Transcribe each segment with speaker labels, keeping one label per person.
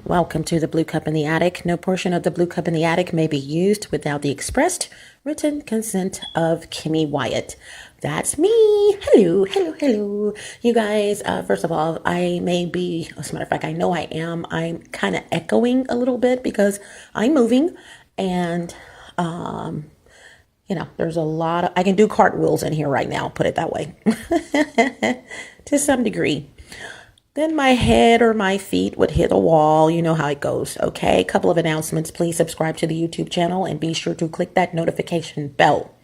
Speaker 1: Welcome to the Blue Cup in the Attic. No portion of the Blue Cup in the Attic may be used without the expressed written consent of Kimmy Wyatt. That's me. Hello, hello, hello. You guys, first of all, I may be, as a matter of fact, I know I am. I'm kind of echoing a little bit because I'm moving and, there's a lot of, I can do cartwheels in here right now, put it that way, to some degree. Then my head or my feet would hit a wall. You know how it goes. Okay. A couple of announcements. Please subscribe to the YouTube channel and be sure to click that notification bell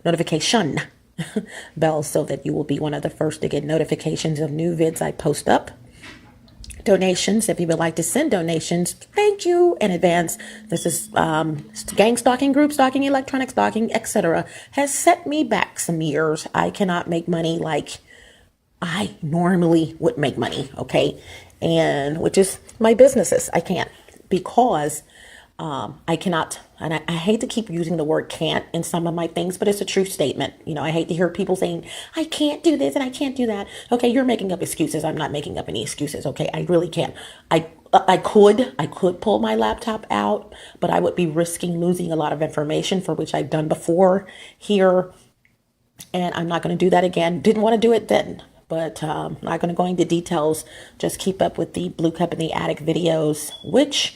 Speaker 1: so that you will be one of the first to get notifications of new vids I post up. Donations, if you would like to send donations, thank you in advance. This is gang stalking, group stalking, electronic stalking, etc. has set me back some years. I cannot make money like I normally would make money, okay? And which is my businesses. I can't because I cannot, and I hate to keep using the word can't in some of my things, but it's a true statement. I hate to hear people saying, I can't do this and I can't do that. Okay, you're making up excuses. I'm not making up any excuses, okay? I really can't. I could pull my laptop out, but I would be risking losing a lot of information for which I've done before here. And I'm not going to do that again. Didn't want to do it then. But I'm not going to go into details. Just keep up with the Blue Cup in the Attic videos, which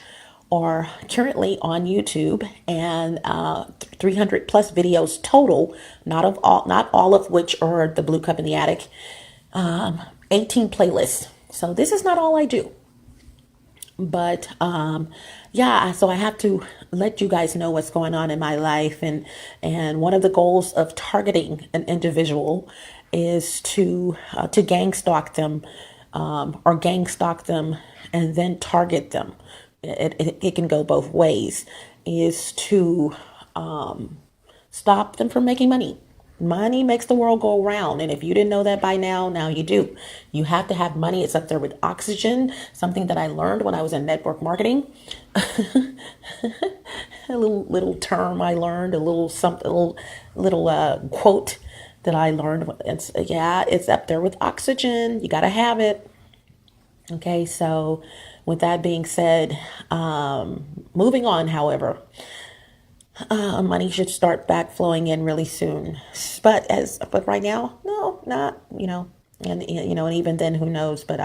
Speaker 1: are currently on YouTube, and 300 plus videos total. Not all of which are the Blue Cup in the Attic. 18 playlists. So this is not all I do. But so I have to let you guys know what's going on in my life, and one of the goals of targeting an individual is to gang stalk them, or gang stalk them and then target them. It can go both ways. Is to stop them from making money. Money makes the world go around. And if you didn't know that by now, now you do. You have to have money. It's up there with oxygen, something that I learned when I was in network marketing. A little term I learned, a little quote that I learned. It's up there with oxygen. You got to have it. Okay, so with that being said, moving on, however, money should start back flowing in really soon. But right now, no, not, and even then, who knows? But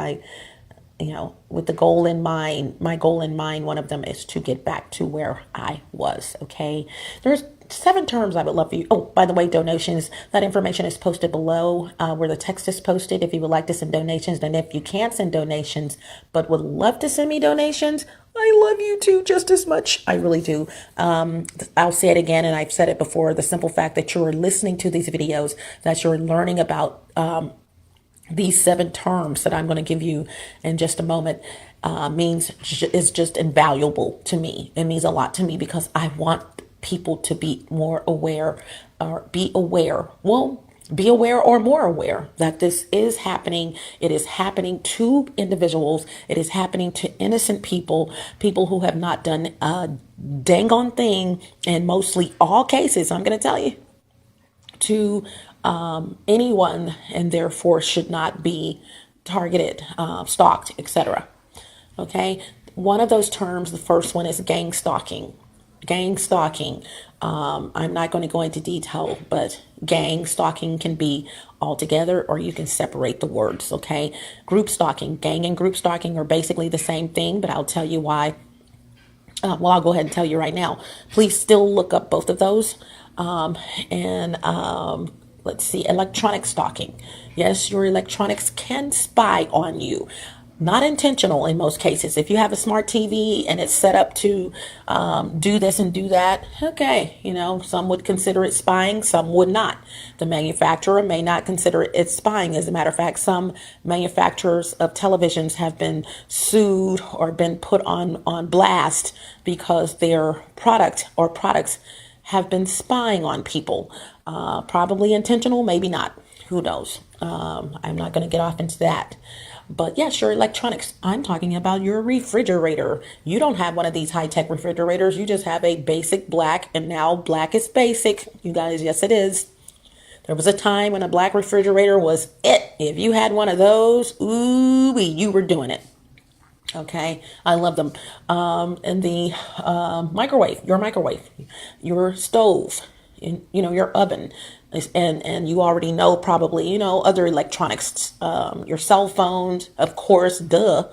Speaker 1: with the goal in mind, my goal in mind, one of them is to get back to where I was. Okay. There's 7 terms I would love for you. Oh, by the way, donations, that information is posted below where the text is posted. If you would like to send donations, and if you can't send donations, but would love to send me donations, I love you too just as much. I really do. I'll say it again, and I've said it before. The simple fact that you're listening to these videos, that you're learning about these 7 terms that I'm going to give you in just a moment is just invaluable to me. It means a lot to me because I want people to be more aware, or be aware. Well, be aware or more aware that this is happening. It is happening to individuals. It is happening to innocent people who have not done a dang on thing, in mostly all cases, I'm going to tell you, to anyone, and therefore should not be targeted, stalked, etc. Okay. One of those terms, the first one is gang stalking. Gang stalking. I'm not going to go into detail, but gang stalking can be all together, or you can separate the words. Okay. Group stalking, gang and group stalking are basically the same thing, but I'll tell you why. I'll go ahead and tell you right now. Please still look up both of those. Let's see, electronic stalking. Yes, your electronics can spy on you. Not intentional in most cases. If you have a smart TV and it's set up to do this and do that, okay, some would consider it spying, some would not. The manufacturer may not consider it spying. As a matter of fact, some manufacturers of televisions have been sued or been put on blast because their product or products have been spying on people. Probably intentional, maybe not. Who knows? I'm not going to get off into that. But yes, your electronics. I'm talking about your refrigerator. You don't have one of these high-tech refrigerators. You just have a basic black, and now black is basic. You guys, yes, it is. There was a time when a black refrigerator was it. If you had one of those, ooh, you were doing it. Okay, I love them. And the microwave, your stove, and your oven, and you already know probably other electronics, your cell phones, of course, duh,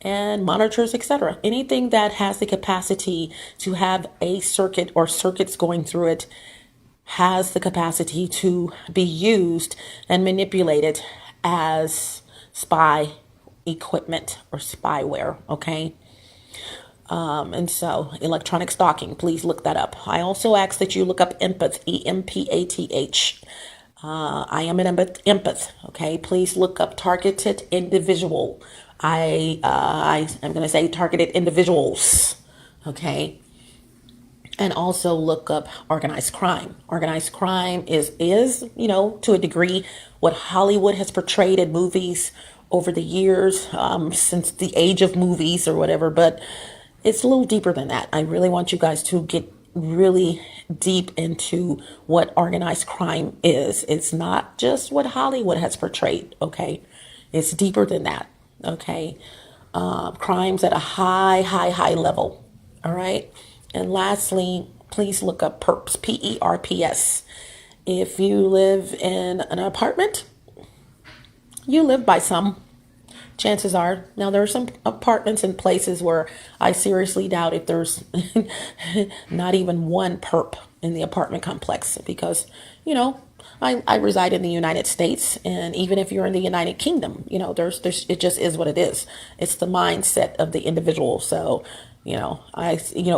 Speaker 1: and monitors, etc. Anything that has the capacity to have a circuit or circuits going through it has the capacity to be used and manipulated as spy equipment or spyware. Okay. And so electronic stalking, please look that up. I also ask that you look up empath, EMPATH. I am an empath. Okay. Please look up targeted individual. I am going to say targeted individuals. Okay. And also look up organized crime. Organized crime is to a degree what Hollywood has portrayed in movies over the years, since the age of movies or whatever, but it's a little deeper than that. I really want you guys to get really deep into what organized crime is. It's not just what Hollywood has portrayed, okay? It's deeper than that, okay? Crimes at a high level, all right? And lastly, please look up PERPS, PERPS. If you live in an apartment, you live by some. Chances are, now there are some apartments and places where I seriously doubt if there's not even one perp in the apartment complex because, I reside in the United States, and even if you're in the United Kingdom, there's it just is what it is. It's the mindset of the individual. So,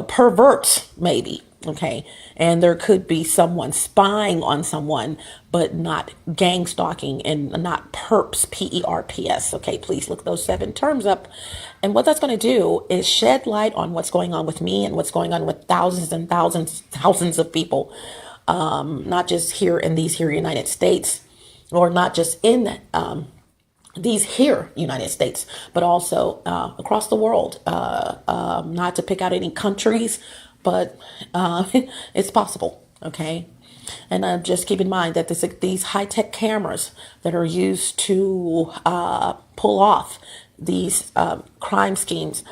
Speaker 1: perverts maybe. Okay. And there could be someone spying on someone, but not gang stalking and not perps, PERPS. Okay. Please look those 7 terms up. And what that's going to do is shed light on what's going on with me and what's going on with thousands and thousands of people. Not just here in these here United States, or not just in, these here United States, but also across the world. Not to pick out any countries, but it's possible. Okay. And just keep in mind that these high-tech cameras that are used to pull off these crime schemes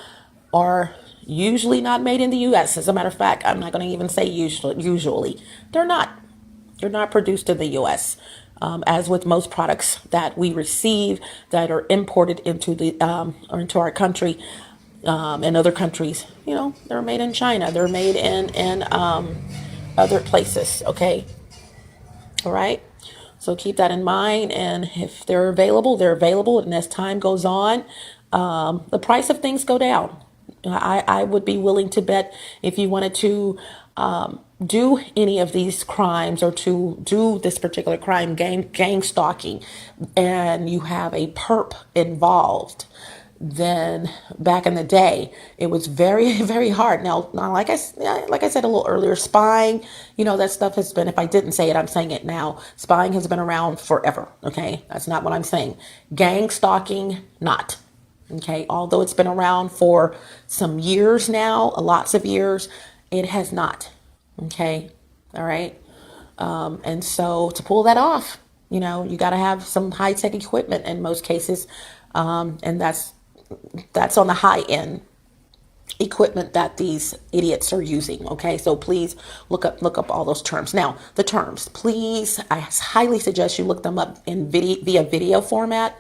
Speaker 1: are usually not made in the U.S. As a matter of fact, I'm not going to even say usually. They're not. They're not produced in the U.S. As with most products that we receive that are imported into or into our country, and other countries, they're made in China. They're made in other places. Okay. All right. So keep that in mind. And if they're available, they're available. And as time goes on, the price of things go down. I would be willing to bet if you wanted to do any of these crimes or to do this particular crime, gang stalking, and you have a perp involved, then back in the day, it was very, very hard. Now, like I said a little earlier, spying, that stuff has been, if I didn't say it, I'm saying it now. Spying has been around forever. Okay. That's not what I'm saying. Gang stalking, not. Okay. Although it's been around for some years now, lots of years, it has not. Okay. All right. And so to pull that off, you got to have some high tech equipment in most cases. And that's on the high end equipment that these idiots are using. Okay. So please look up all those terms. Now, the terms, please, I highly suggest you look them up in via video format.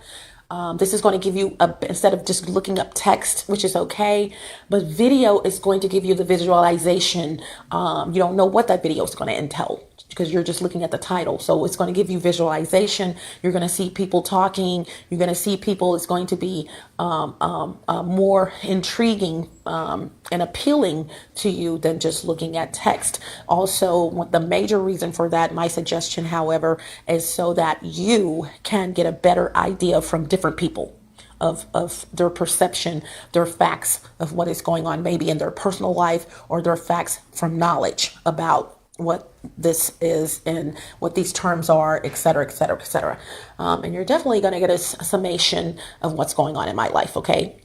Speaker 1: This is going to give you instead of just looking up text, which is okay, but video is going to give you the visualization. You don't know what that video is going to entail because you're just looking at the title. So it's going to give you visualization. You're going to see people talking. You're going to see people. It's going to be more intriguing and appealing to you than just looking at text. Also, the major reason for that, my suggestion, however, is so that you can get a better idea from different people of their perception, their facts of what is going on, maybe in their personal life, or their facts from knowledge about what this is and what these terms are, et cetera, et cetera, et cetera. And you're definitely going to get a summation of what's going on in my life. Okay.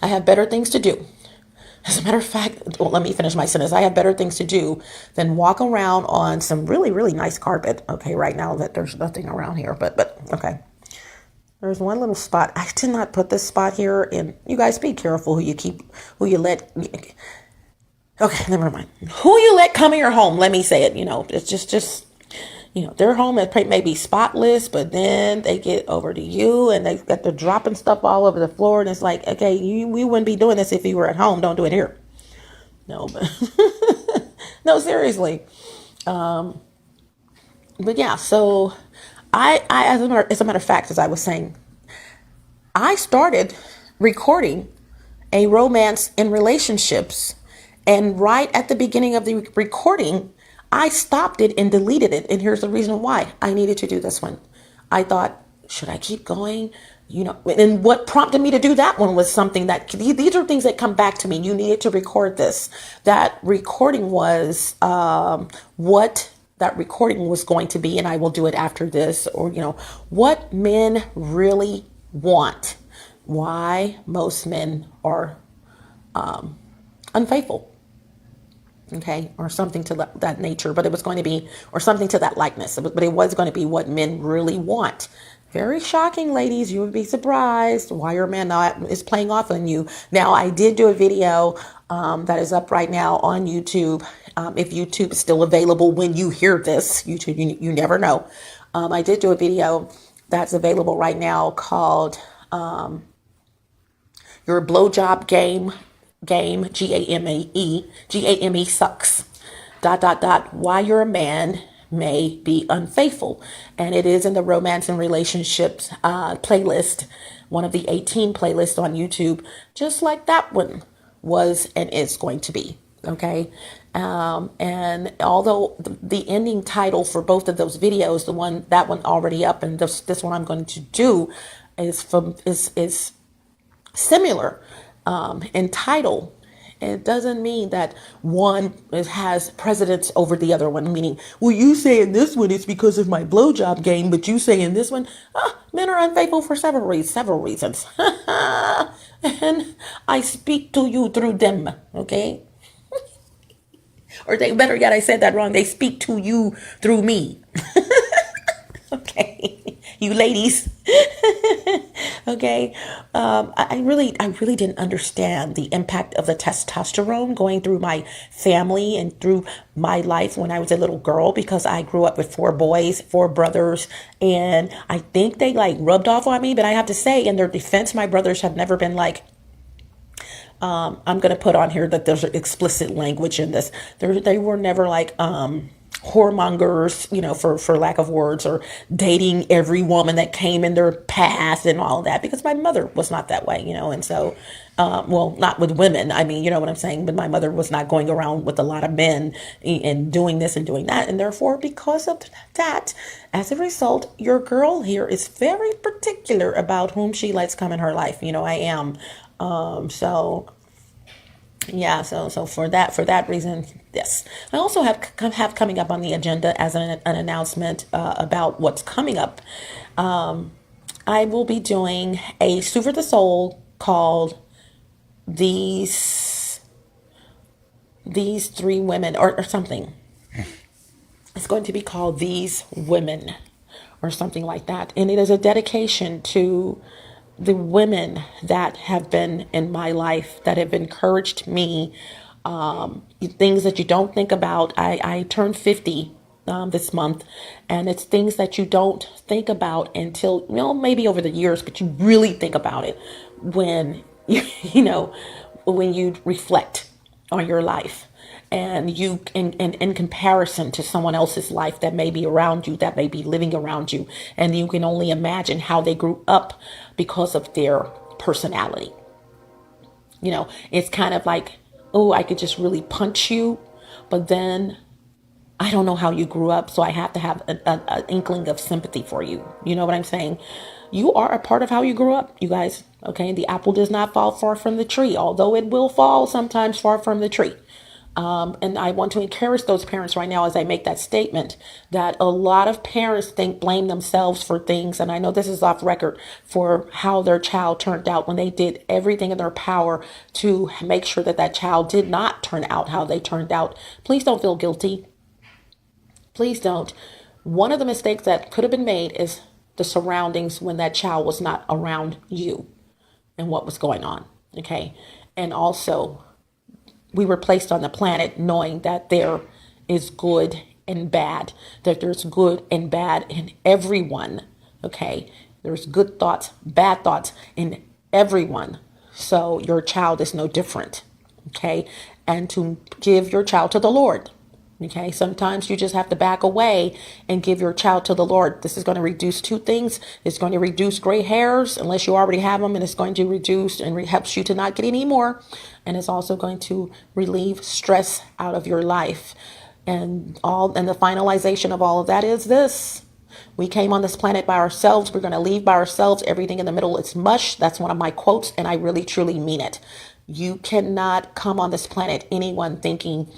Speaker 1: I have better things to do. As a matter of fact, well, let me finish my sentence. I have better things to do than walk around on some really, really nice carpet. Okay. Right now that there's nothing around here, but okay. There's one little spot. I did not put this spot here, and you guys be careful who you let. Okay, never mind. Who you let come in your home? Let me say it. It's just their home may be spotless, but then they get over to you and they got to dropping stuff all over the floor, and it's like, okay, we wouldn't be doing this if you were at home. Don't do it here. No, but no, seriously. But yeah, so as a matter of fact, as I was saying, I started recording a romance in relationships, and right at the beginning of the recording, I stopped it and deleted it. And here's the reason why I needed to do this one. I thought, should I keep going? And what prompted me to do that one was something that these are things that come back to me. You needed to record this. That recording was what that recording was going to be, and I will do it after this, or, what men really want, why most men are unfaithful. Okay, or something to that nature, but it was going to be, or something to that likeness, but it was going to be what men really want. Very shocking, ladies. You would be surprised why your man is playing off on you. Now, I did do a video that is up right now on YouTube. If YouTube is still available when you hear this, YouTube, you never know. I did do a video that's available right now called Your Blowjob Game, Game sucks, ... why your man may be unfaithful. And it is in the romance and relationships playlist, one of the 18 playlists on YouTube, just like that one was and is going to be. Okay. And although the ending title for both of those videos, that one already up, and this one I'm going to do is similar in title. It doesn't mean that one has precedence over the other one, meaning, well, you saying this one is because of my blowjob game, but you saying this one, men are unfaithful for several reasons. And I speak to you through them, okay? Or better yet, I said that wrong. They speak to you through me. Okay, you ladies. Okay, I really didn't understand the impact of the testosterone going through my family and through my life when I was a little girl, because I grew up with 4 boys, 4 brothers, and I think they rubbed off on me. But I have to say, in their defense, my brothers have never been like, I'm going to put on here that there's explicit language in this. They were never like whoremongers, for lack of words, or dating every woman that came in their path and all that, because my mother was not that way, and so, well, not with women. I mean, you know what I'm saying? But my mother was not going around with a lot of men and doing this and doing that. And therefore, because of that, as a result, your girl here is very particular about whom she lets come in her life. I am. So yeah, so for that reason, yes. I also have coming up on the agenda as an announcement about what's coming up. I will be doing a Sue for the Soul called These 3 Women or something. It's going to be called These Women or something like that. And it is a dedication to the women that have been in my life, that have encouraged me, things that you don't think about. I turned 50 this month, and it's things that you don't think about until, maybe over the years, but you really think about it when when you reflect on your life. And you, in comparison to someone else's life that may be around you, that may be living around you, and you can only imagine how they grew up because of their personality. It's kind of like, oh, I could just really punch you, but then I don't know how you grew up, so I have to have an inkling of sympathy for you. You know what I'm saying? You are a part of how you grew up, you guys. Okay, the apple does not fall far from the tree, although it will fall sometimes far from the tree. And I want to encourage those parents right now as I make that statement, that a lot of parents blame themselves for things. And I know this is off record, for how their child turned out, when they did everything in their power to make sure that child did not turn out how they turned out. Please don't feel guilty. Please don't. One of the mistakes that could have been made is the surroundings when that child was not around you and what was going on. Okay. And also, we were placed on the planet knowing that there is good and bad, that there's good and bad in everyone. Okay. There's good thoughts, bad thoughts in everyone. So your child is no different. Okay. And to give your child to the Lord. Okay, sometimes you just have to back away and give your child to the Lord. This is going to reduce two things. It's going to reduce gray hairs, unless you already have them, and it's going to reduce and helps you to not get any more. And it's also going to relieve stress out of your life. And the finalization of all of that is this. We came on this planet by ourselves. We're going to leave by ourselves. Everything in the middle is mush. That's one of my quotes, and I really, truly mean it. You cannot come on this planet, anyone thinking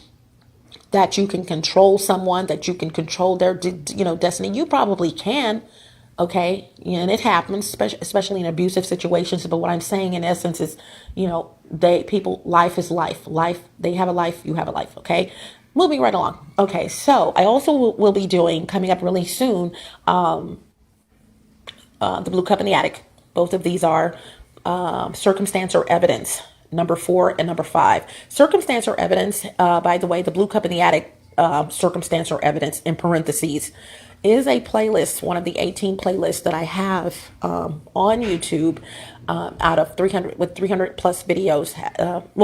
Speaker 1: that you can control someone, that you can control their, destiny. You probably can. Okay. And it happens, especially in abusive situations. But what I'm saying in essence is, life is life. They have a life, you have a life. Okay. Moving right along. Okay. So I also will be doing, coming up really soon, the Blue Cup in the Attic. Both of these are circumstance or evidence. Number 4 and number 5. Circumstance or evidence, by the way, the Blue Cup in the Attic, circumstance or evidence in parentheses, is a playlist, one of the 18 playlists that I have on YouTube, out of 300, with 300 plus videos. That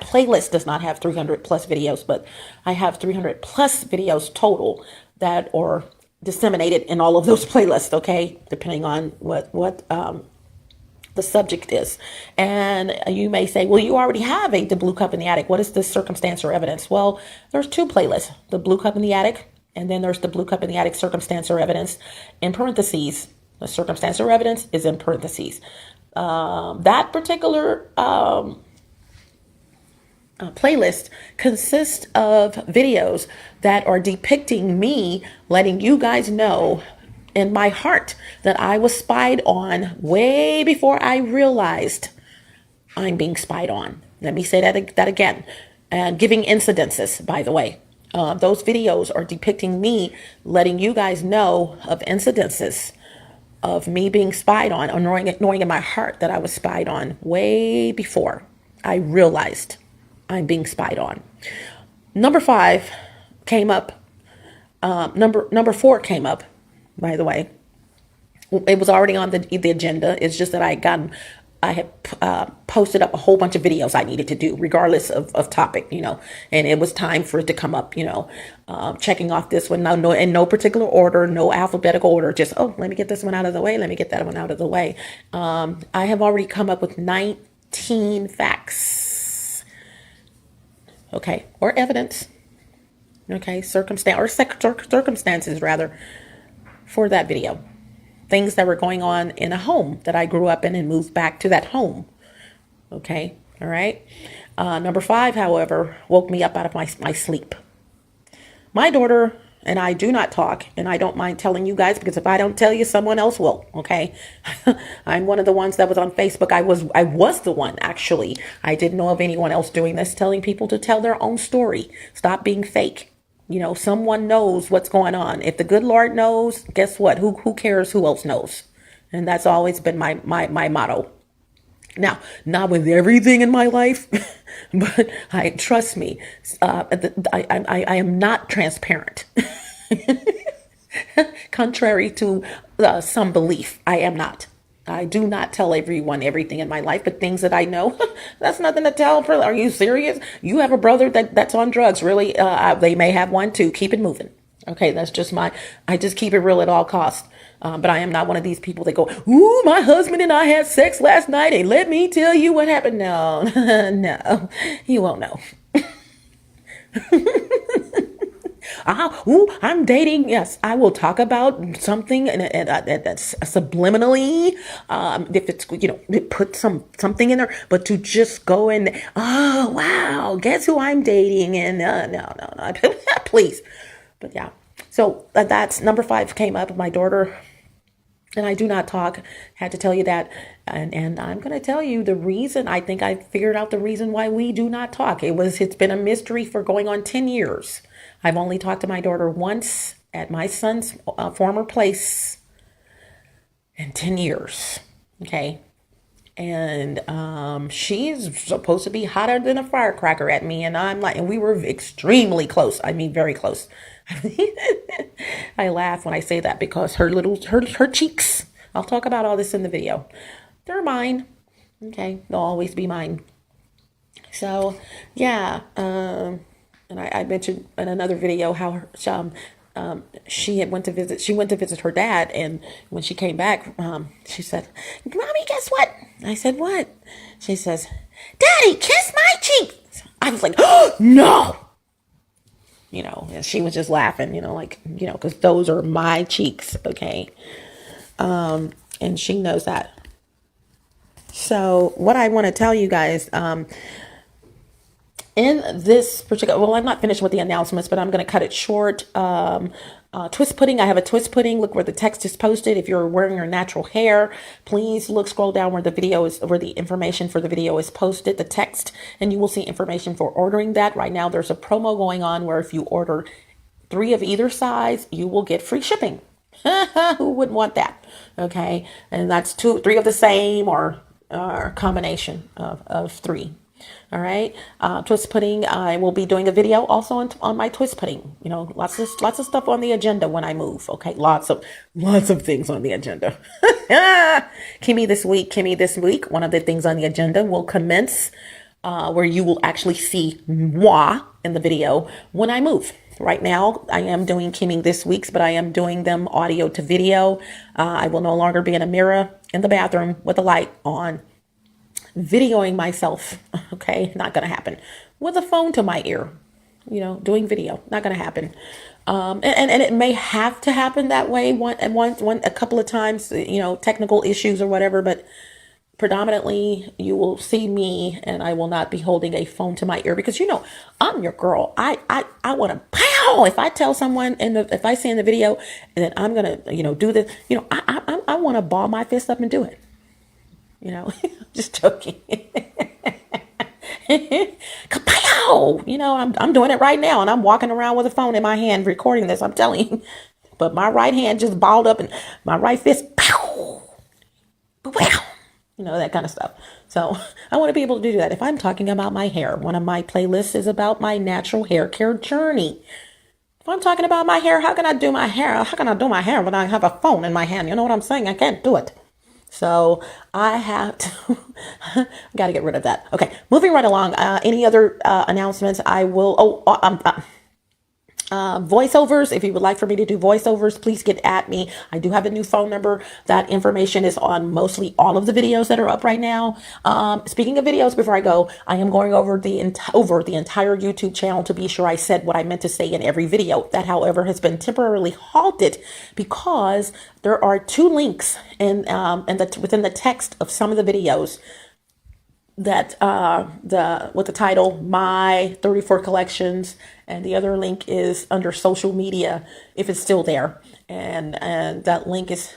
Speaker 1: playlist does not have 300 plus videos, but I have 300 plus videos total that are disseminated in all of those playlists. Okay, depending on what the subject is. And you may say, well, you already have the Blue Cup in the Attic. What is this circumstance or evidence? Well, there's two playlists, the Blue Cup in the Attic, and then there's the Blue Cup in the Attic circumstance or evidence in parentheses. The circumstance or evidence is in parentheses. That particular playlist consists of videos that are depicting me letting you guys know in my heart that I was spied on way before I realized I'm being spied on. Let me say that again. And giving incidences, by the way. Those videos are depicting me letting you guys know of incidences of me being spied on, or knowing in my heart that I was spied on way before I realized I'm being spied on. Number 5 came up. Number 4 came up, by the way. It was already on the agenda. It's just that I had posted up a whole bunch of videos I needed to do, regardless of topic, and it was time for it to come up, checking off this one, in no particular order, no alphabetical order, just, let me get this one out of the way. Let me get that one out of the way. I have already come up with 19 facts. Okay. Or evidence. Okay. Circumstances rather, for that video. Things that were going on in a home that I grew up in and moved back to that home. Okay. All right. Number 5, however, woke me up out of my sleep. My daughter and I do not talk, and I don't mind telling you guys, because if I don't tell you, someone else will. Okay. I'm one of the ones that was on Facebook. I was the one, actually. I didn't know of anyone else doing this, telling people to tell their own story. Stop being fake. Someone knows what's going on. If the good Lord knows, guess what? Who cares who else knows? And that's always been my motto. Now, not with everything in my life, but trust me, I am not transparent. Contrary to some belief, I am not. I do not tell everyone everything in my life, but things that I know, that's nothing to tell. Are you serious? You have a brother that's on drugs. Really? They may have one too. Keep it moving. Okay. That's just I just keep it real at all costs. But I am not one of these people that go, ooh, my husband and I had sex last night, and let me tell you what happened. No, no, you won't know. I'm dating. Yes, I will talk about something and that's subliminally. If it's, put something in there, but to just go and, oh, wow, guess who I'm dating? And no, please. But yeah, so that's number 5 came up. My daughter and I do not talk. Had to tell you that. And I'm going to tell you the reason. I think I figured out the reason why we do not talk. It's been a mystery for going on 10 years. I've only talked to my daughter once at my son's former place. in 10 years. Okay. And she's supposed to be hotter than a firecracker at me. And I'm like, and we were extremely close. I mean, very close. I laugh when I say that because her cheeks, I'll talk about all this in the video. They're mine. Okay. They'll always be mine. So yeah. And I mentioned in another video how she went to visit her dad, and when she came back, she said, "Mommy, guess what?" I said, "What?" She says, "Daddy, kiss my cheek." I was like, "Oh no!" And she was just laughing, because those are my cheeks, okay, and she knows that. So what I want to tell you guys, in this particular, well, I'm not finished with the announcements, but I'm going to cut it short. Twist pudding. I have a twist pudding. Look where the text is posted. If you're wearing your natural hair, please scroll down where the information for the video is posted, the text, and you will see information for ordering that. Right now, there's a promo going on where if you order 3 of either size, you will get free shipping. Who wouldn't want that? Okay. And that's 3 of the same or a combination of 3. All right. Twist pudding. I will be doing a video also on my twist pudding. Lots of stuff on the agenda when I move. Okay. Lots of things on the agenda. Kimmy this week. One of the things on the agenda will commence, where you will actually see moi in the video when I move. Right now, I am doing Kimmy this week's, but I am doing them audio to video. I will no longer be in a mirror in the bathroom with the light on, videoing myself. Okay, not gonna happen. With a phone to my ear, doing video, not gonna happen. And it may have to happen that way a couple of times, technical issues or whatever, but predominantly you will see me and I will not be holding a phone to my ear because I'm your girl. I want to pow if I tell someone if I see in the video that I'm gonna do this, I want to ball my fist up and do it. Just joking. Kapow! I'm doing it right now, and I'm walking around with a phone in my hand recording this. I'm telling you, but my right hand just balled up, and my right fist, pow, wow, that kind of stuff. So I want to be able to do that. If I'm talking about my hair, one of my playlists is about my natural hair care journey. If I'm talking about my hair, how can I do my hair? How can I do my hair when I have a phone in my hand? You know what I'm saying? I can't do it. So I have to, got to get rid of that. Okay, moving right along. Any other announcements? I will. Voiceovers. If you would like for me to do voiceovers, please get at me. I do have a new phone number. That information is on mostly all of the videos that are up right now. Speaking of videos, before I go, I am going over the entire YouTube channel to be sure I said what I meant to say in every video. That, however, has been temporarily halted because there are 2 links within the text of some of the videos that with the title My 34 Collections, and the other link is under social media if it's still there, and that link is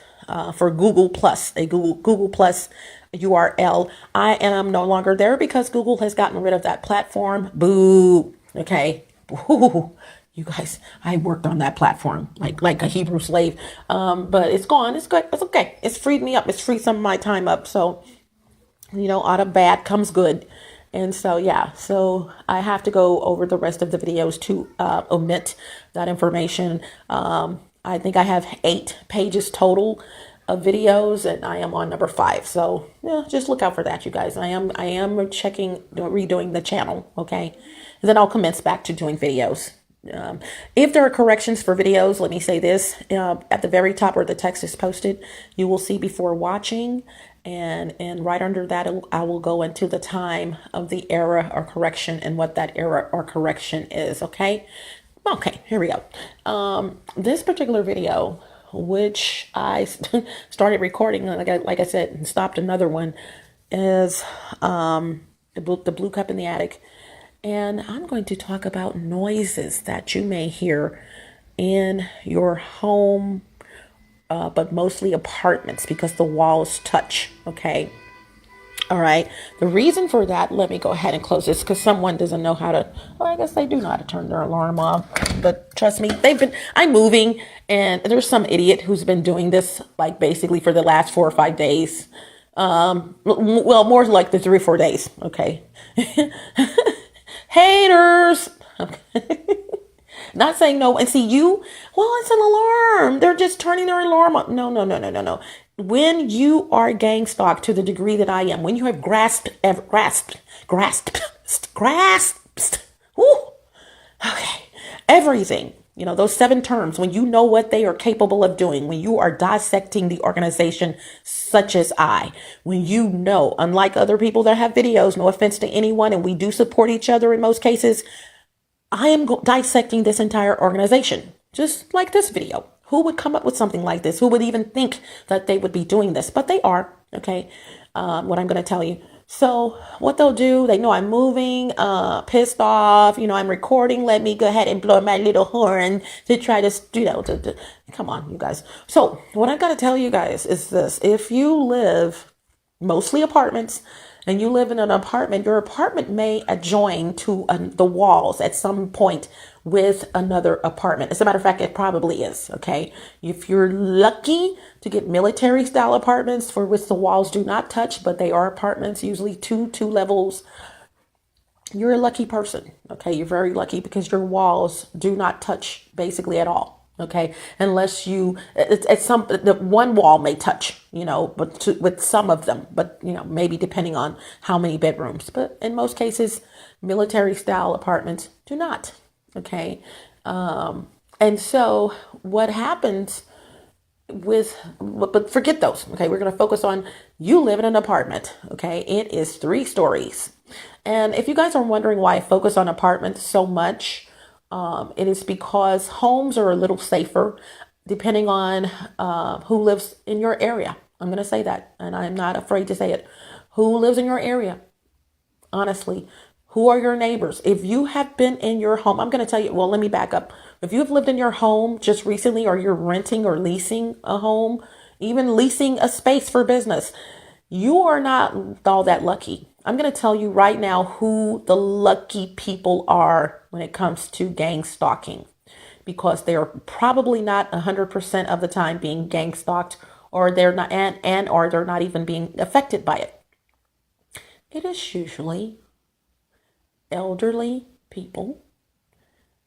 Speaker 1: for Google Plus, a Google Plus URL. I am no longer there because Google has gotten rid of that platform. Boo. Okay. Boo. You guys, I worked on that platform like a Hebrew slave, but it's gone. It's good. It's okay. It's freed me up. It's freed some of my time up. So out of bad comes good. And so, yeah, so I have to go over the rest of the videos to omit that information. I think I have 8 pages total of videos, and I am on number 5. So yeah, just look out for that, you guys. I am redoing the channel. Okay. And then I'll commence back to doing videos. If there are corrections for videos, let me say this, at the very top where the text is posted, you will see before watching, and right under that, I will go into the time of the error or correction and what that error or correction is. Okay. Here we go. This particular video, which I started recording, like I said, and stopped another one, is the blue cup in the attic. And I'm going to talk about noises that you may hear in your home, but mostly apartments because the walls touch. Okay. All right. The reason for that, let me go ahead and close this because someone doesn't know how to, well, I guess they do know how to turn their alarm off. But trust me, I'm moving and there's some idiot who's been doing this like basically for the last 4 or 5 days. Well, more like the 3 or 4 days. Okay. Haters. Not saying no. And see, well, it's an alarm. They're just turning their alarm on. No, no, no, no, no, no. When you are gang stalked to the degree that I am, when you have grasped, whoo, okay, everything, those 7 terms, when you know what they are capable of doing, when you are dissecting the organization, such as when you know, unlike other people that have videos, no offense to anyone, and we do support each other in most cases, I am dissecting this entire organization, just like this video. Who would come up with something like this? Who would even think that they would be doing this? But they are, okay? What I'm going to tell you. So what they'll do, they know I'm moving, pissed off, I'm recording. Let me go ahead and blow my little horn to try to, come on, you guys. So what I've got to tell you guys is this. If you live mostly apartments, and you live in an apartment, your apartment may adjoin to the walls at some point with another apartment. As a matter of fact, it probably is. Okay. If you're lucky to get military style apartments for which the walls do not touch, but they are apartments, usually two levels, you're a lucky person. Okay. You're very lucky because your walls do not touch basically at all. Okay, unless the one wall may touch, but with some of them, but maybe depending on how many bedrooms. But in most cases, military style apartments do not. Okay, and so what happens but forget those. Okay, we're going to focus on you live in an apartment. Okay, it is 3 stories, and if you guys are wondering why I focus on apartments so much. It is because homes are a little safer depending on who lives in your area. I'm going to say that, and I'm not afraid to say it. Who lives in your area? Honestly, who are your neighbors? If you have been in your home, I'm going to tell you, well, let me back up. If you've lived in your home just recently, or you're renting or leasing a home, even leasing a space for business, you are not all that lucky. I'm going to tell you right now who the lucky people are when it comes to gang stalking, because they're probably not 100% of the time being gang stalked, or they're not, or they're not even being affected by it. It is usually elderly people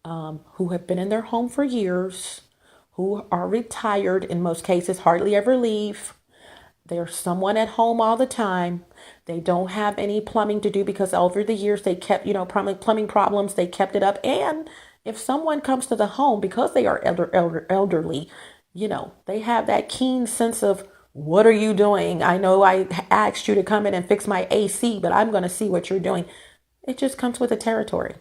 Speaker 1: who have been in their home for years, who are retired, in most cases hardly ever leave. There's someone at home all the time. They don't have any plumbing to do because over the years they kept, plumbing problems. They kept it up. And if someone comes to the home, because they are elderly, they have that keen sense of, what are you doing? I know I asked you to come in and fix my AC, but I'm going to see what you're doing. It just comes with the territory,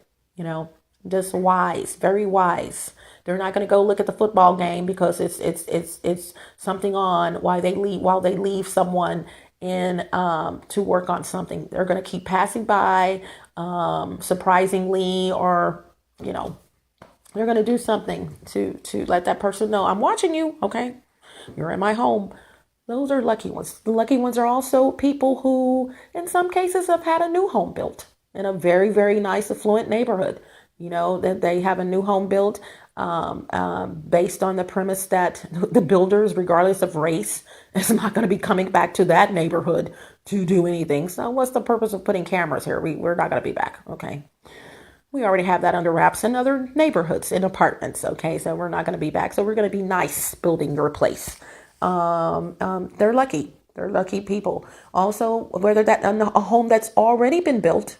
Speaker 1: just wise, very wise. They're not going to go look at the football game because it's something on while they leave someone in to work on something. They're going to keep passing by, surprisingly, or they're going to do something to let that person know, I'm watching you. Okay, you're in my home. Those are lucky ones. The lucky ones are also people who, in some cases, have had a new home built in a very, very nice, affluent neighborhood. That they have a new home built based on the premise that the builders, regardless of race, is not going to be coming back to that neighborhood to do anything. So what's the purpose of putting cameras here? We're not going to be back. Okay. We already have that under wraps in other neighborhoods, in apartments. Okay. So we're not going to be back. So we're going to be nice building your place. They're lucky. They're lucky people. Also, whether that a home that's already been built,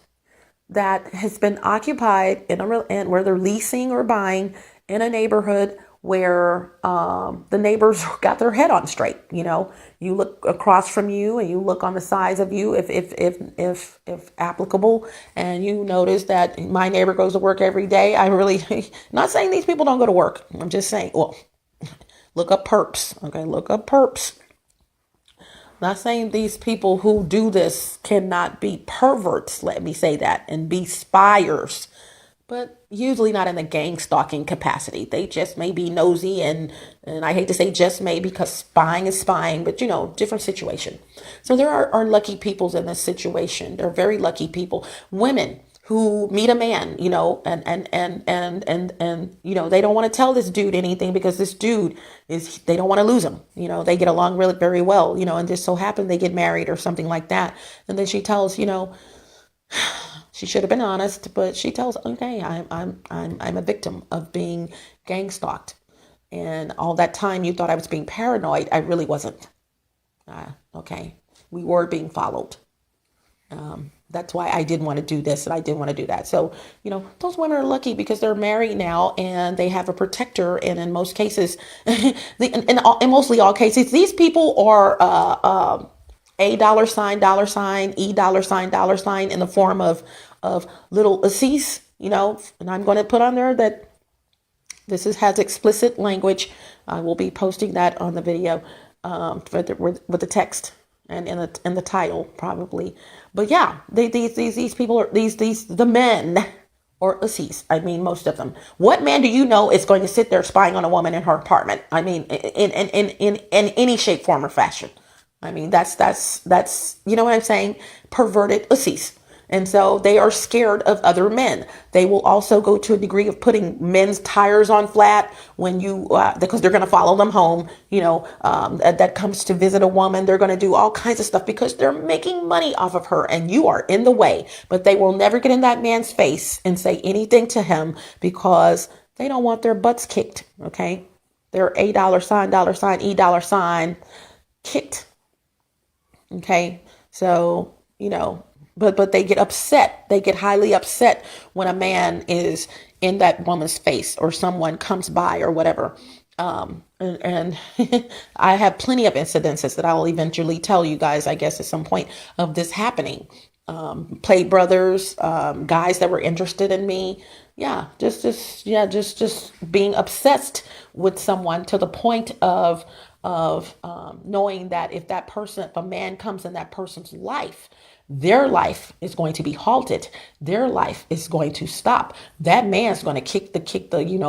Speaker 1: that has been occupied and where they're leasing or buying in a neighborhood where the neighbors got their head on straight. You look across from you and you look on the sides of you, if applicable, and you notice that my neighbor goes to work every day. I really not saying these people don't go to work. I'm just saying, well, look up perps. Okay, look up perps. Not saying these people who do this cannot be perverts, let me say that, and be spyers. but usually not in the gang stalking capacity. They just may be nosy, and I hate to say just may, because spying is spying, but different situation. So there are lucky peoples in this situation. They're very lucky people. Women who meet a man, and they don't want to tell this dude anything, because this dude they don't want to lose him. They get along really very well, and just so happen they get married or something like that. And then she tells, she should have been honest, but she tells, okay, I'm a victim of being gang stalked, and all that time you thought I was being paranoid, I really wasn't. Okay, we were being followed. That's why I didn't want to do this and I didn't want to do that. So, those women are lucky because they're married now and they have a protector. And in most cases, in mostly all cases, these people are a dollar sign, dollar sign in the form of little Assis, and I'm going to put on there that has explicit language. I will be posting that on the video with the text and in the title probably. But yeah, these people are the men or Assis. I mean, most of them. What man do you know is going to sit there spying on a woman in her apartment? I mean, in any shape, form, or fashion. I mean, that's you know what I'm saying? Perverted Assis. And so they are scared of other men. They will also go to a degree of putting men's tires on flat when because they're going to follow them home. That comes to visit a woman. They're going to do all kinds of stuff because they're making money off of her, and you are in the way. But they will never get in that man's face and say anything to him because they don't want their butts kicked. Okay, they're a dollar sign, dollar sign kicked. Okay, so but they get upset. They get highly upset when a man is in that woman's face or someone comes by or whatever. And I have plenty of incidences that I will eventually tell you guys, I guess, at some point of this happening. Play brothers, guys that were interested in me. Yeah, just being obsessed with someone to the point of knowing that if a man comes in that person's life, their life is going to be halted. Their life is going to stop. That man's going to kick the,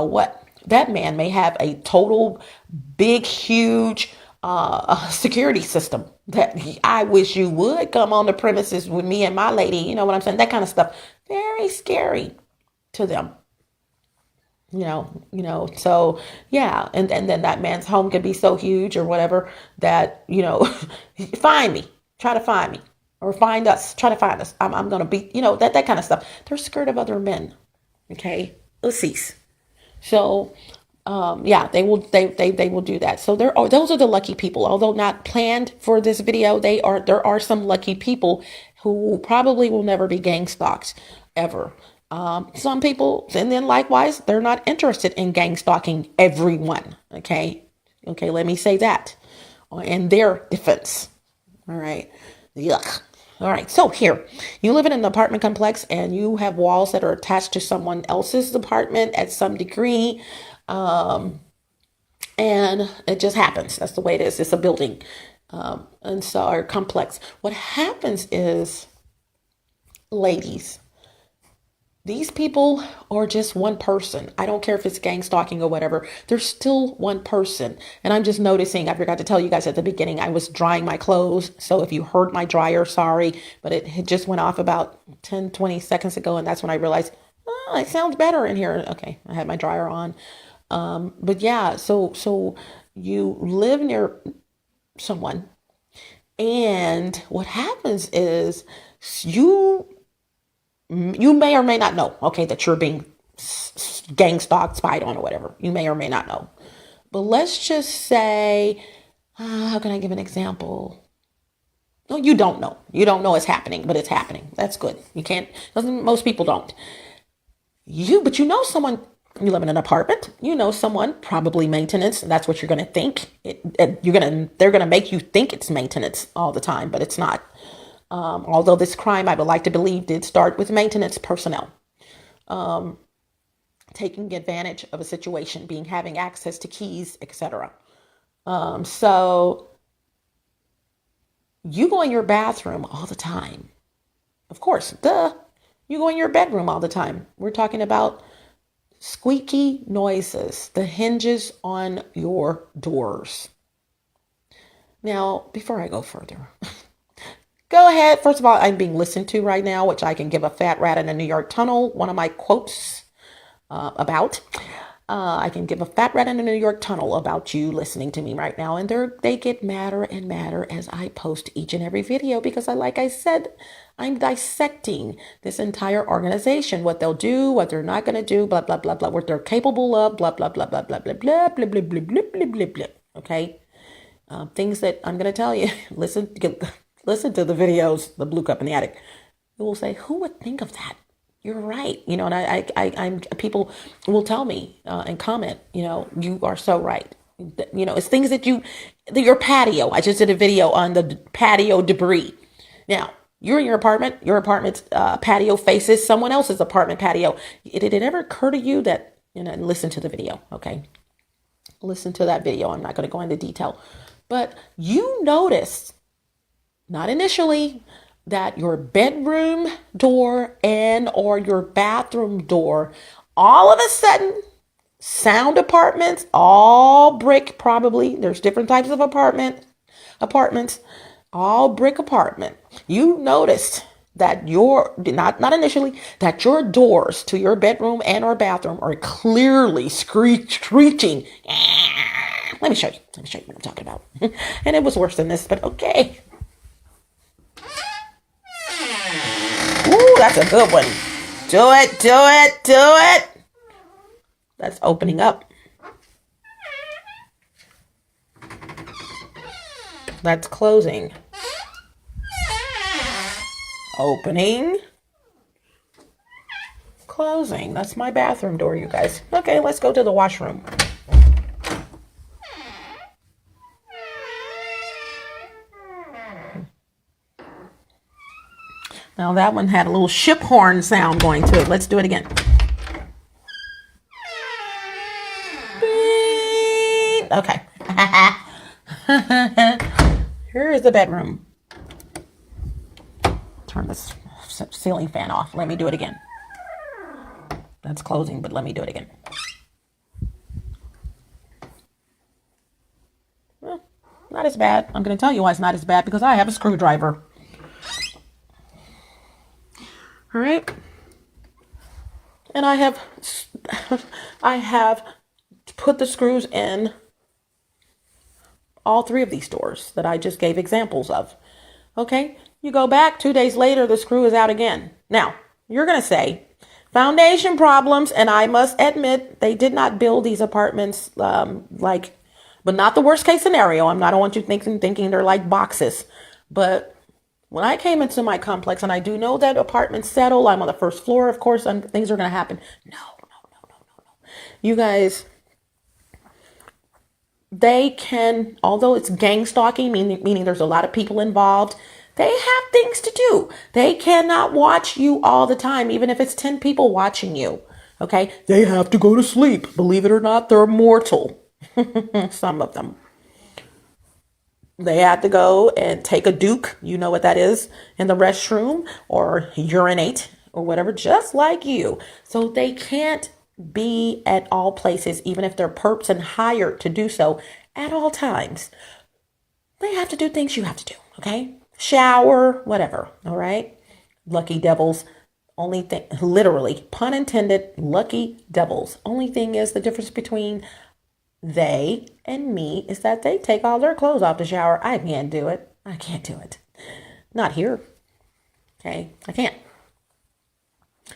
Speaker 1: what? That man may have a total big, huge security system that I wish you would come on the premises with me and my lady. You know what I'm saying? That kind of stuff. Very scary to them. So yeah, and then that man's home could be so huge or whatever that, find me, try to find me, or find us, try to find us. I'm gonna be, that kind of stuff. They're scared of other men. Okay, let's cease. So yeah, they will do that. So those are the lucky people. Although not planned for this video, there are some lucky people who probably will never be gang stalked ever. Some people, and then likewise, they're not interested in gang stalking everyone. Okay, let me say that in their defense. All right, yuck. All right, so here, you live in an apartment complex and you have walls that are attached to someone else's apartment at some degree. And it just happens. That's the way it is. It's a building. And so our complex. What happens is, ladies, these people are just one person. I don't care if it's gang stalking or whatever. They're still one person. And I'm just noticing, I forgot to tell you guys at the beginning, I was drying my clothes. So if you heard my dryer, sorry, but it just went off about 10, 20 seconds ago. And that's when I realized, oh, it sounds better in here. Okay, I had my dryer on. But yeah, so you live near someone, and what happens is you may or may not know, okay, that you're being gang stalked, spied on, or whatever. You may or may not know. But let's just say, how can I give an example? No, you don't know. You don't know it's happening, but it's happening. That's good. You can't, most people don't. But you know someone, you live in an apartment, you know someone, probably maintenance, and that's what you're going to think. They're going to make you think it's maintenance all the time, but it's not. Although this crime, I would like to believe, did start with maintenance personnel taking advantage of a situation, having access to keys, etc. So you go in your bathroom all the time. Of course, duh. You go in your bedroom all the time. We're talking about squeaky noises, the hinges on your doors. Now, before I go further, go ahead. First of all, I'm being listened to right now, which I can give a fat rat in a New York tunnel. One of my quotes about. I can give a fat rat in a New York tunnel about you listening to me right now. And they get madder and madder as I post each and every video because like I said, I'm dissecting this entire organization, what they'll do, what they're not going to do, blah, blah, blah, blah, what they're capable of, blah, blah, blah, blah, blah, blah, blah, blah, blah, blah, blah, blah, blah, blah. Okay. Things that I'm going to tell you. Listen to the videos, the Blue Cup in the Attic. You will say, who would think of that? You're right. You know, and I'm people will tell me and comment, you know, you are so right. You know, it's things that your patio. I just did a video on the patio debris. Now, you're in your apartment's patio faces someone else's apartment patio. Did it ever occur to you that, you know, and listen to the video, okay? Listen to that video. I'm not going to go into detail. But you noticed, not initially, that your bedroom door and or your bathroom door, all of a sudden, sound apartments, all brick probably. There's different types of apartments, all brick apartment. You noticed that not initially, that your doors to your bedroom and or bathroom are clearly screeching. Let me show you what I'm talking about. And it was worse than this, but okay. Ooh, that's a good one. Do it. That's opening up. That's closing. Opening. Closing. That's my bathroom door, you guys. Okay, let's go to the washroom. Now that one had a little ship horn sound going to it. Let's do it again. Okay. Here is the bedroom. Turn this ceiling fan off. Let me do it again. That's closing, but let me do it again. Well, not as bad. I'm going to tell you why it's not as bad, because I have a screwdriver. All right. And I have put the screws in all three of these doors that I just gave examples of. Okay. You go back 2 days later, the screw is out again. Now, you're going to say foundation problems. And I must admit, they did not build these apartments but not the worst case scenario. I don't want you thinking they're like boxes. But when I came into my complex, and I do know that apartments settle, I'm on the first floor, of course, and things are going to happen. No. You guys, they can, although it's gang stalking, meaning there's a lot of people involved, they have things to do. They cannot watch you all the time, even if it's 10 people watching you. Okay? They have to go to sleep. Believe it or not, they're mortal. Some of them. They had to go and take a duke, you know what that is, in the restroom, or urinate or whatever, just like you. So they can't be at all places, even if they're perps and hired to do so at all times. They have to do things you have to do, okay? Shower, whatever, all right? Lucky devils. Only thing, literally, pun intended, lucky devils. Only thing is, the difference between they and me is that they take all their clothes off the shower. I can't do it. Not here. Okay, I can't.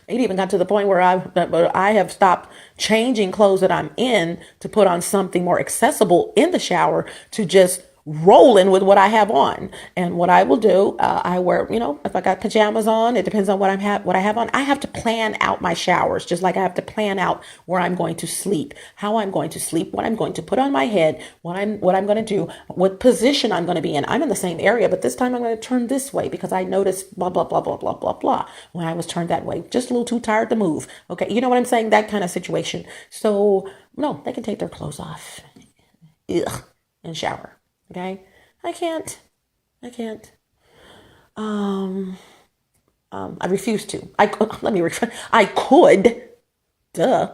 Speaker 1: It even got to the point where I have stopped changing clothes that I'm in to put on something more accessible in the shower, to just roll in with what I have on. And what I will do, I wear, if I got pajamas on, it depends on what I have on. I have to plan out my showers, just like I have to plan out where I'm going to sleep, how I'm going to sleep, what I'm going to put on my head, what I'm going to do, what position I'm going to be in. I'm in the same area, but this time I'm going to turn this way because I noticed blah, blah, blah, blah, blah, blah, blah, when I was turned that way. Just a little too tired to move. Okay. You know what I'm saying? That kind of situation. So no, they can take their clothes off. Ugh, and shower. Okay. I can't. I refuse to. I could, let me rephrase. I could, duh,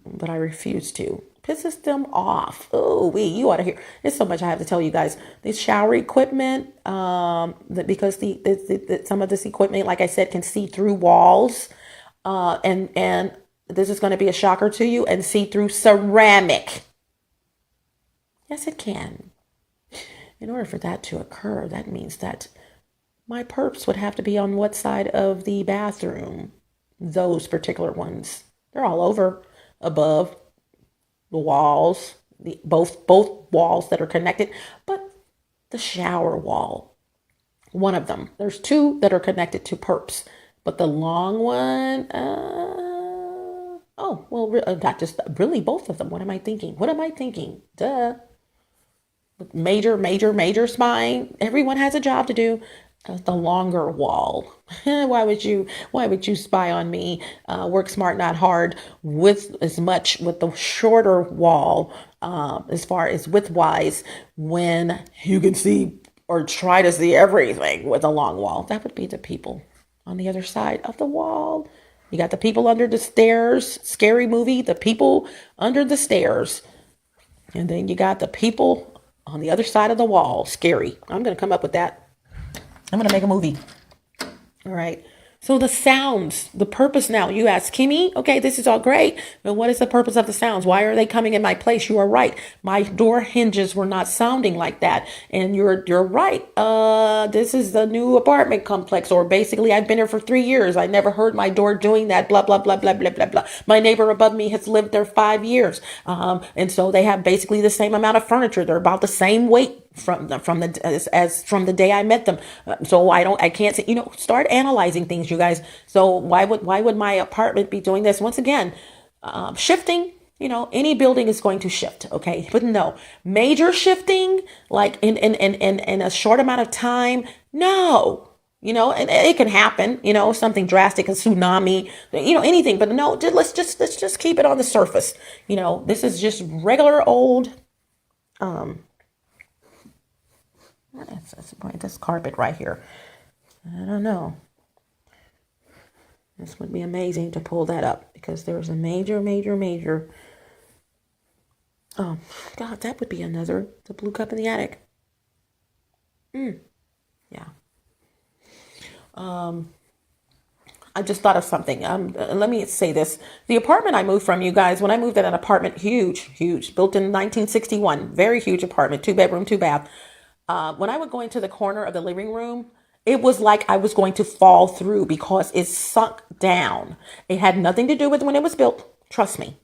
Speaker 1: but I refuse to. Pisses them off. Oh, you ought to hear. There's so much I have to tell you guys. This shower equipment, because some of this equipment, like I said, can see through walls, and this is going to be a shocker to you, and see through ceramic. Yes, it can. In order for that to occur, that means that my perps would have to be on what side of the bathroom? Those particular ones. They're all over, above the walls, both walls that are connected, but the shower wall, one of them. There's two that are connected to perps, but the long one, oh, well, not just really both of them. What am I thinking? What am I thinking? Duh. Major spine. Everyone has a job to do. The longer wall. Why would you spy on me? Work smart, not hard. With the shorter wall, as far as width-wise, when you can see or try to see everything with a long wall. That would be the people on the other side of the wall. You got the people under the stairs. Scary movie. The people under the stairs. And then you got the people on the other side of the wall. Scary. I'm going to come up with that. I'm going to make a movie. All right. So the sounds, the purpose now, you ask Kimmy, okay, this is all great, but what is the purpose of the sounds? Why are they coming in my place? You are right. My door hinges were not sounding like that. And you're right. This is the new apartment complex, or basically I've been here for 3 years. I never heard my door doing that, blah, blah, blah, blah, blah, blah, blah. My neighbor above me has lived there 5 years. And so they have basically the same amount of furniture. They're about the same weight from the day I met them. So I can't say, start analyzing things, you guys. So why would my apartment be doing this? Once again, shifting, any building is going to shift. Okay. But no, major shifting, like in a short amount of time. No, and it can happen, something drastic, a tsunami, anything, but no, let's just keep it on the surface. This is just regular old, this carpet right here. I don't know. This would be amazing to pull that up, because there's a major. Oh, God, that would be the blue cup in the attic. Yeah. I just thought of something. Let me say this. The apartment I moved from, you guys, when I moved in an apartment, huge, built in 1961, very huge apartment, 2-bedroom, 2-bath. When I would go into the corner of the living room, it was like I was going to fall through, because it sunk down. It had nothing to do with when it was built. Trust me.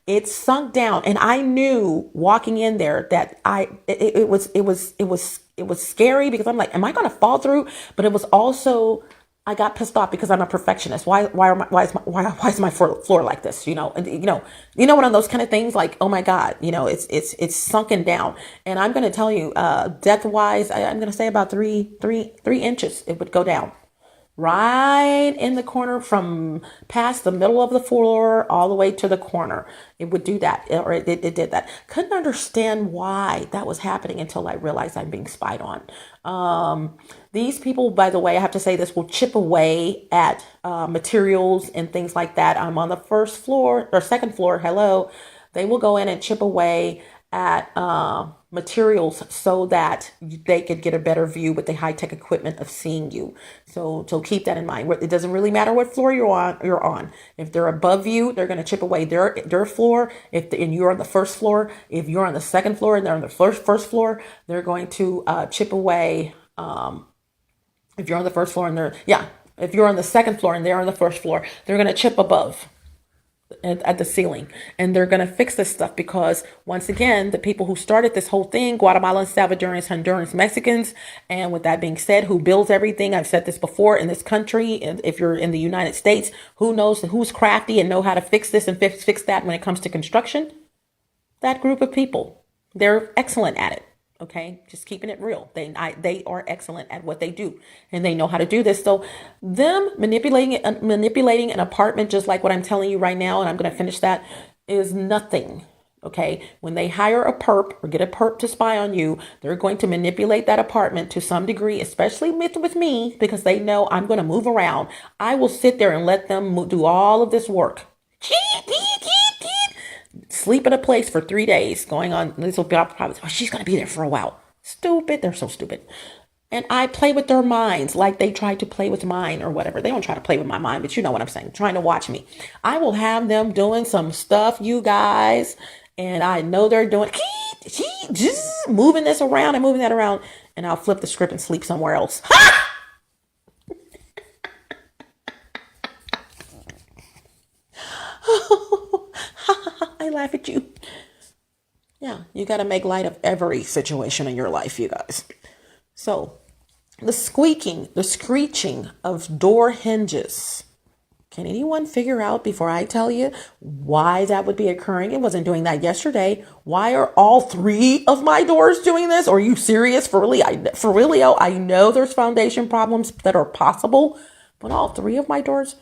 Speaker 1: It sunk down, and I knew walking in there that it was scary, because I'm like, am I going to fall through? But it was also, I got pissed off because I'm a perfectionist. Why is my floor like this? One of those kind of things, like, oh my God, it's sunken down. And I'm going to tell you, depth wise, I'm going to say about 3 inches, it would go down. Right in the corner, from past the middle of the floor all the way to the corner. It would do that, or it did that. Couldn't understand why that was happening until I realized I'm being spied on. These people, by the way, I have to say this, will chip away at materials and things like that. I'm on the first floor or second floor. Hello. They will go in and chip away at materials so that they could get a better view with the high-tech equipment of seeing you. So keep that in mind. It doesn't really matter what floor you're on. If they're above you, they're going to chip away their floor. And you're on the first floor, if you're on the second floor and they're on the first floor, they're going to chip away. If you're on the first floor if you're on the second floor and they're on the first floor, they're going to chip above at the ceiling, and they're going to fix this stuff, because once again, the people who started this whole thing, Guatemalans, Salvadorans, Hondurans, Mexicans, and with that being said, who builds everything, I've said this before, in this country, and if you're in the United States, who knows, who's crafty and know how to fix this and fix that when it comes to construction? That group of people, they're excellent at it. Okay, just keeping it real. They are excellent at what they do, and they know how to do this. So them manipulating an apartment, just like what I'm telling you right now, and I'm going to finish that, is nothing. Okay, when they hire a perp or get a perp to spy on you, they're going to manipulate that apartment to some degree, especially with me, because they know I'm going to move around. I will sit there and let them do all of this work. Sleep in a place for 3 days, going on. This will be probably, oh, she's going to be there for a while. Stupid. They're so stupid. And I play with their minds like they tried to play with mine or whatever. They don't try to play with my mind, but you know what I'm saying. Trying to watch me. I will have them doing some stuff, you guys. And I know they're doing, just moving this around and moving that around. And I'll flip the script and sleep somewhere else. I laugh at you. Yeah, you got to make light of every situation in your life, you guys. So, the screeching of door hinges. Can anyone figure out before I tell you why that would be occurring? It wasn't doing that yesterday. Why are all 3 of my doors doing this? Are you serious? For real, I know there's foundation problems that are possible, but all 3 of my doors.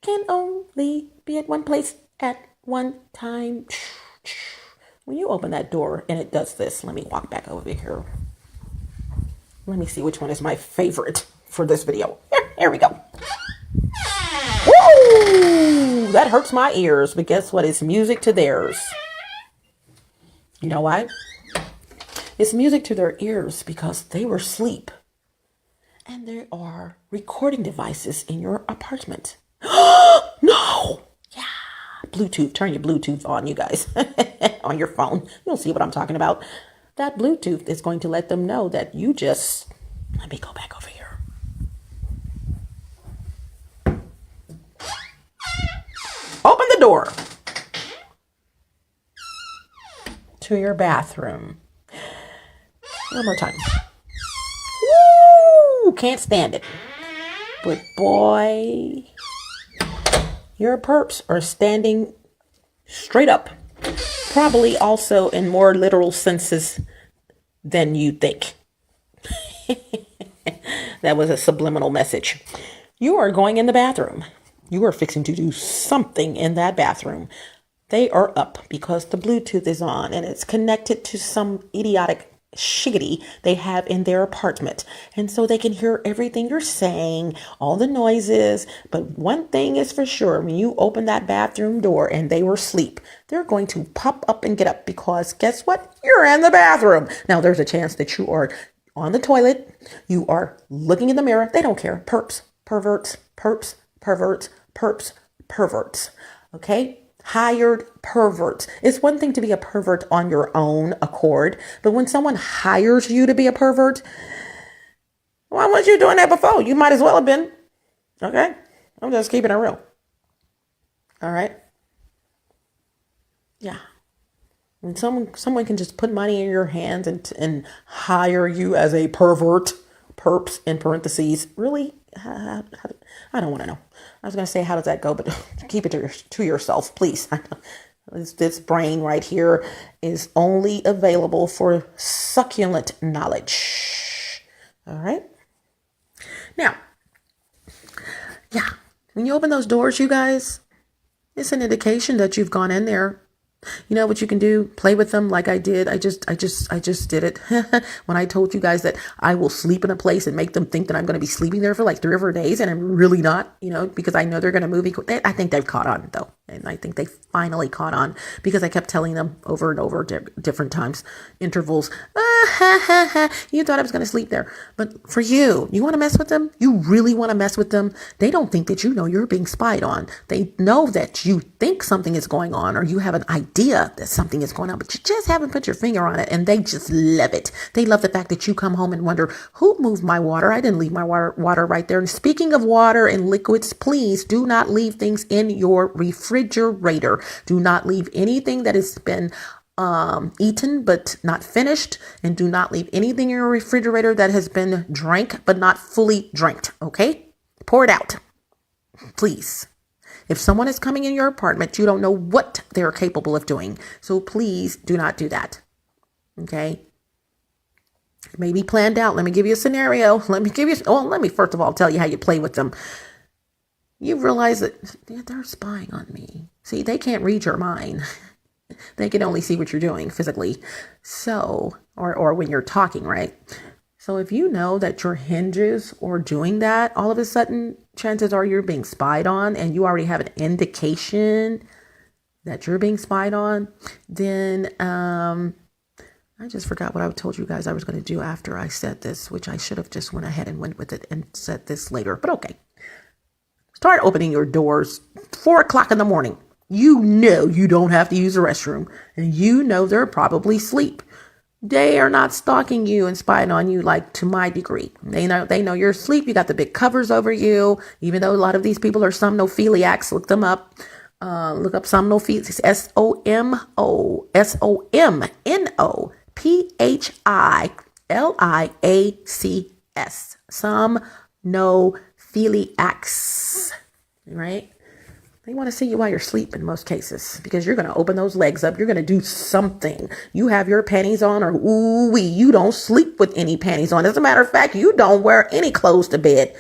Speaker 1: Can only be at one place at one time. When you open that door and it does this, let me walk back over here. Let me see which one is my favorite for this video. Here we go. Woo! That hurts my ears, but guess what? It's music to theirs. You know why? It's music to their ears because they were asleep. And there are recording devices in your apartment. No! Yeah. Bluetooth. Turn your Bluetooth on, you guys. On your phone. You'll see what I'm talking about. That Bluetooth is going to let them know that you just... Let me go back over here. Open the door to your bathroom. One more time. Woo! Can't stand it. But boy... Your perps are standing straight up, probably also in more literal senses than you think. That was a subliminal message. You are going in the bathroom. You are fixing to do something in that bathroom. They are up because the Bluetooth is on and it's connected to some idiotic shiggity they have in their apartment. And so they can hear everything you're saying, all the noises. But one thing is for sure, when you open that bathroom door and they were asleep, they're going to pop up and get up because guess what? You're in the bathroom. Now there's a chance that you are on the toilet. You are looking in the mirror. They don't care. Perps, perverts, perps, perverts, perps, perverts. Okay? Hired perverts. It's one thing to be a pervert on your own accord, but when someone hires you to be a pervert, why weren't you doing that before? You might as well have been. Okay? I'm just keeping it real. All right? Yeah. When someone can just put money in your hands and hire you as a pervert, perps in parentheses, really? I don't want to know. I was going to say, how does that go? But keep it to yourself, please. This brain right here is only available for succulent knowledge. All right. Now, yeah, when you open those doors, you guys, it's an indication that you've gone in there. You know what you can do? Play with them like I did. I just did it. When I told you guys that I will sleep in a place and make them think that I'm going to be sleeping there for like 3 or 4 days, and I'm really not, because I know they're going to move. I think they've caught on though. And I think they finally caught on because I kept telling them over and over different times, intervals, you thought I was going to sleep there. But for you want to mess with them? You really want to mess with them? They don't think that you're being spied on. They know that you think something is going on or you have an idea that something is going on, but you just haven't put your finger on it, and they just love it. They love the fact that you come home and wonder, who moved my water? I didn't leave my water right there. And speaking of water and liquids, please do not leave things in your refrigerator. Do not leave anything that has been eaten but not finished, and do not leave anything in your refrigerator that has been drank but not fully drank. Okay? Pour it out. Please. If someone is coming in your apartment, you don't know what they're capable of doing. So please do not do that. Okay. It may be planned out. Let me give you a scenario. Let me first of all tell you how you play with them. You realize that they're spying on me. See, they can't read your mind. They can only see what you're doing physically. So, or when you're talking, right? So if you know that your hinges are doing that, all of a sudden, chances are you're being spied on and you already have an indication that you're being spied on, then I just forgot what I told you guys I was going to do after I said this, which I should have just went ahead and went with it and said this later. But okay. Start opening your doors 4 o'clock in the morning. You know you don't have to use the restroom, and you know they're probably asleep. They are not stalking you and spying on you like to my degree. They know you're asleep. You got the big covers over you. Even though a lot of these people are somnophiliacs, look them up. Look up somnophiliacs. SOMNOPHILIACS. Somnophiliacs. Right? They want to see you while you're asleep in most cases because you're going to open those legs up. You're going to do something. You have your panties on or ooh-wee. You don't sleep with any panties on. As a matter of fact, you don't wear any clothes to bed.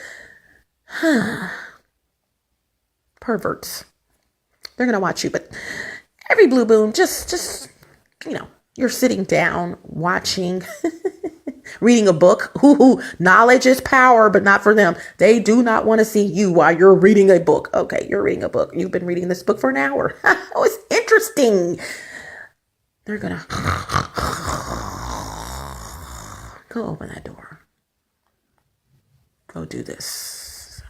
Speaker 1: Perverts. They're going to watch you. But every blue moon, just, you're sitting down, watching, reading a book. Knowledge is power, but not for them. They do not want to see you while you're reading a book. Okay, you're reading a book. You've been reading this book for an hour. Oh, it's interesting. They're going to go open that door. Go do this.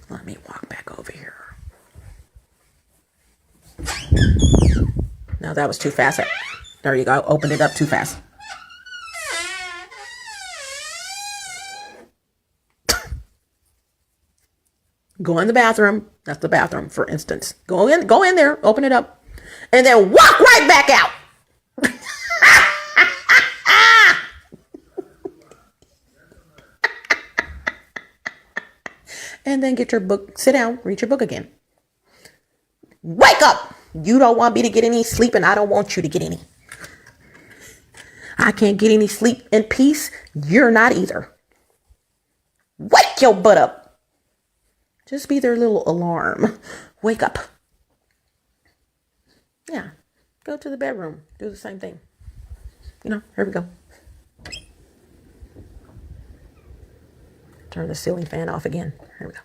Speaker 1: Let me walk back over here. No, that was too fast. There you go. Opened it up too fast. Go in the bathroom. That's the bathroom, for instance. Go in there, open it up, and then walk right back out. And then get your book, sit down, read your book again. Wake up. You don't want me to get any sleep, and I don't want you to get any. I can't get any sleep in peace. You're not either. Wake your butt up. Just be their little alarm. Wake up. Yeah. Go to the bedroom. Do the same thing. Here we go. Turn the ceiling fan off again. Here we go.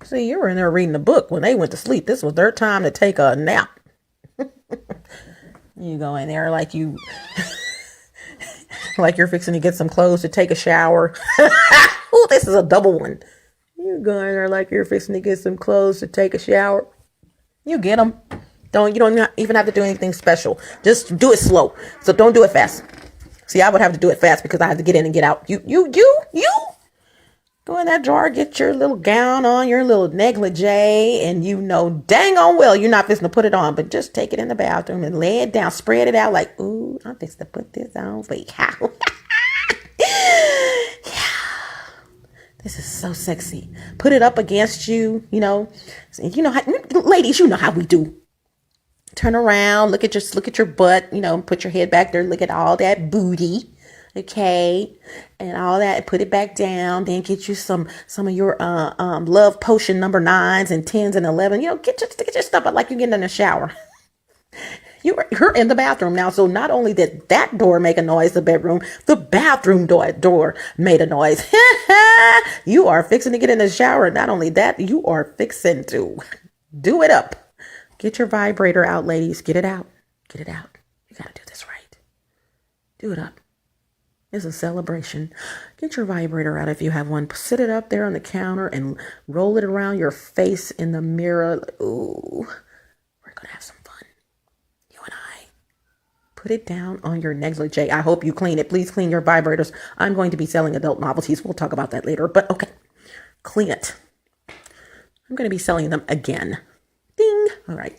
Speaker 1: See, you were in there reading the book when they went to sleep. This was their time to take a nap. You go in there like you're fixing to get some clothes to take a shower. Oh, this is a double one. You go in there like you're fixing to get some clothes to take a shower. You get them. You don't even have to do anything special. Just do it slow. So don't do it fast. See, I would have to do it fast because I have to get in and get out. You. Go in that drawer, get your little gown on, your little negligee, and dang on well you're not fixing to put it on, but just take it in the bathroom and lay it down, spread it out like, ooh, I'm fixing to put this on for you. Yeah. This is so sexy. Put it up against you, how, ladies, you know how we do. Turn around, look at your butt, put your head back there, look at all that booty. Okay, and all that, put it back down, then get you some of your love potion number 9s and 10s and 11. Get your stuff up like you're getting in the shower. You're in the bathroom now, so not only did that door make a noise, the bathroom door made a noise. You are fixing to get in the shower. Not only that, you are fixing to do it up. Get your vibrator out, ladies. Get it out. You gotta do this right. Do it up. It's a celebration. Get your vibrator out if you have one. Sit it up there on the counter and roll it around your face in the mirror. Ooh, we're going to have some fun. You and I. Put it down on your negligee. I hope you clean it. Please clean your vibrators. I'm going to be selling adult novelties. We'll talk about that later. But okay, clean it. I'm going to be selling them again. Ding. All right.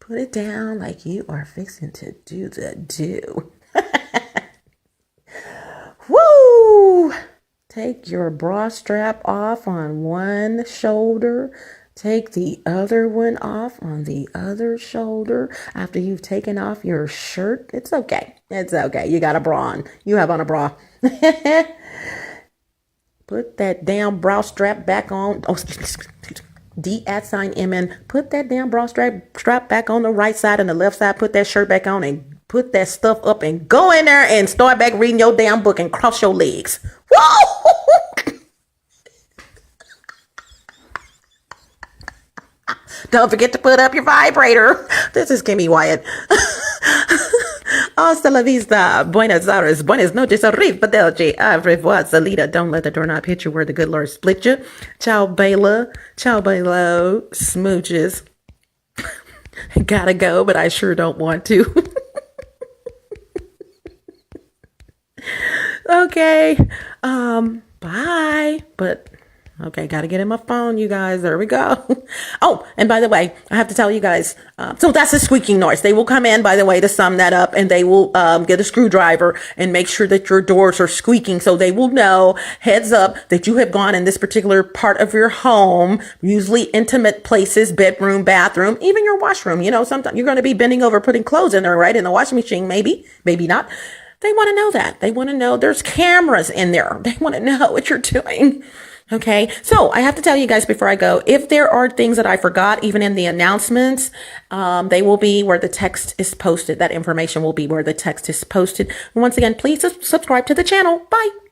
Speaker 1: Put it down like you are fixing to do the do. Woo! Take your bra strap off on one shoulder. Take the other one off on the other shoulder. After you've taken off your shirt, it's okay. It's okay. You got a bra on. You have on a bra. Put that damn bra strap back on. Oh, D@MN. Put that damn bra strap back on the right side and the left side. Put that shirt back on and put that stuff up and go in there and start back reading your damn book and cross your legs. Whoa! Don't forget to put up your vibrator. This is Kimmy Wyatt. Hasta la vista. Buenos Aires. Buenas noches. Arrivederci. Au revoir. Salida. Don't let the doorknob hit you where the good Lord split you. Ciao, Bella. Ciao, Bello. Smooches. Gotta go, but I sure don't want to. Okay. Bye. But okay, gotta get in my phone, you guys. There we go. Oh, and by the way, I have to tell you guys, so that's a squeaking noise. They will come in, by the way, to sum that up, and they will get a screwdriver and make sure that your doors are squeaking, so they will know, heads up, that you have gone in this particular part of your home, usually intimate places, bedroom, bathroom, even your washroom. You know, sometimes you're going to be bending over putting clothes in there, right? In the washing machine, maybe not. They want to know that. They want to know there's cameras in there. They want to know what you're doing. Okay. So I have to tell you guys before I go, if there are things that I forgot, even in the announcements, they will be where the text is posted. That information will be where the text is posted. And once again, please subscribe to the channel. Bye.